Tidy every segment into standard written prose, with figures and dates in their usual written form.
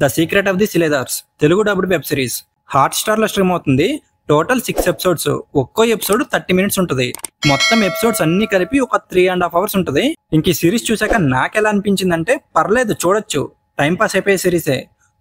The secret of the Shiledars Telugu dubbed web series Hotstar లో stream అవుతుంది. Total 6 episodes. ఒక్కో episode 30 minutes ఉంటుంది. మొత్తం ఎపిసోడ్స్ అన్ని కలిపి ఒక 3.5 అవర్స్ ఉంటుంది. ఇంక ఈ సిరీస్ చూసాక నాకెలా అనిపించిందంటే పర్లేదు, చూడొచ్చు, టైం పాస్ అయిపోయే సిరీసే.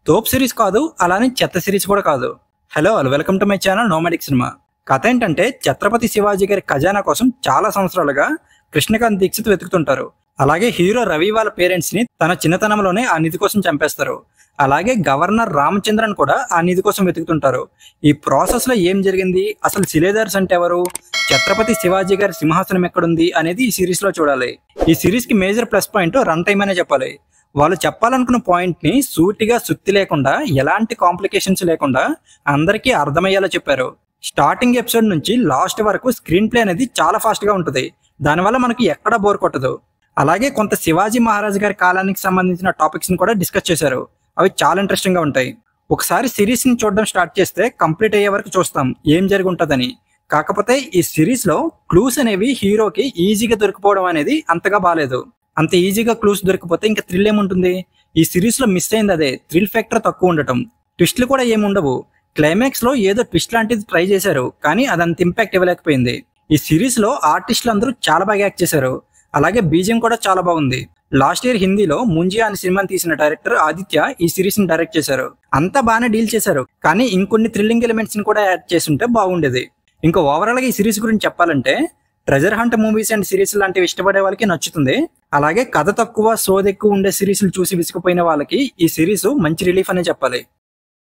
తోప్ సిరీస్ కాదు, అలానే చెత్త సిరీస్ కూడా కాదు. Hello all, welcome to my channel nomadic cinema. కథ ఏంటంటే ఛత్రపతి శివాజీ గారి ఖజానా కోసం చాలా సంవత్సరాలుగా కృష్ణకాంత్ దీక్షిత్ వెతుకుతుంటారు. అలాగే హీరో రవి వాళ్ళ పేరెంట్స్ ని తన చిన్నతనంలోనే ఆ నిధి కోసం చంపేస్తారు. అలాగే గవర్నర్ రామచంద్రన్ కూడా ఆ నిధి కోసం వెతుకుతుంటారు. ఈ ప్రాసెస్ లో ఏం జరిగింది, అసలు సిలేదార్స్ అంటే ఎవరు, ఛత్రపతి శివాజీ గారి సింహాసనం ఎక్కడుంది అనేది ఈ సిరీస్ లో చూడాలి. ఈ సిరీస్ కి major plus point run time అనే చెప్పాలి. వాళ్ళు చెప్పాలనుకున్న పాయింట్ ని సూటిగా సుత్తి లేకుండా, ఎలాంటి కాంప్లికేషన్స్ లేకుండా అందరికీ అర్థమయ్యేలా చెప్పారు. స్టార్టింగ్ ఎపిసోడ్ నుంచి లాస్ట్ వరకు స్క్రీన్ ప్లే అనేది చాలా ఫాస్ట్ గా ఉంటుంది. దానివల్ల మనకి ఎక్కడ బోర్ కొట్టదు. అలాగే కొంత శివాజీ మహారాజ్ గారి కాలానికి సంబంధించిన టాపిక్స్ ని కూడా డిస్కస్ చేశారు. అవి చాలా ఇంట్రెస్టింగ్ గా ఉంటాయి. ఒకసారి సిరీస్ ని చూడడం స్టార్ట్ చేస్తే కంప్లీట్ అయ్యే వరకు చూస్తాం ఏం జరిగి ఉంటుందని. కాకపోతే ఈ సిరీస్ లో క్లూస్ అనేవి హీరోకి ఈజీగా దొరికిపోవడం అనేది అంతగా బాలేదు. అంత ఈజీగా క్లూస్ దొరికిపోతే ఇంకా థ్రిల్ ఏముంటుంది. ఈ సిరీస్ లో మిస్ అయింది అదే, థ్రిల్ ఫ్యాక్టర్ తక్కువ ఉండటం. ట్విస్ట్లు కూడా ఏముండవు. క్లైమాక్స్ లో ఏదో ట్విస్ట్ లాంటిది ట్రై చేశారు, కానీ అదంత ఇంపాక్ట్ ఇవ్వలేకపోయింది. ఈ సిరీస్ లో ఆర్టిస్టులు అందరూ చాలా బాగా యాక్ట్ చేశారు. అలాగే బీజియం కూడా చాలా బాగుంది. లాస్ట్ ఇయర్ హిందీలో ముంజియా అనే సినిమాని తీసిన డైరెక్టర్ ఆదిత్య ఈ సిరీస్ ని డైరెక్ట్ చేశారు. అంతా బాగానే డీల్ చేశారు, కానీ ఇంకొన్ని థ్రిల్లింగ్ ఎలిమెంట్స్ ని కూడా యాడ్ చేస్తుంటే బాగుండేది. ఇంకా ఓవరాల్ గా ఈ సిరీస్ గురించి చెప్పాలంటే treasure hunt movies and series లాంటివి ఇష్టపడే వాళ్ళకి నచ్చుతుంది. అలాగే కథ తక్కువ, సోది ఎక్కువ ఉండే సిరీస్లు చూసి విసిగిపోయిన వాళ్ళకి ఈ సిరీస్ మంచి రిలీఫ్ అనే చెప్పాలి.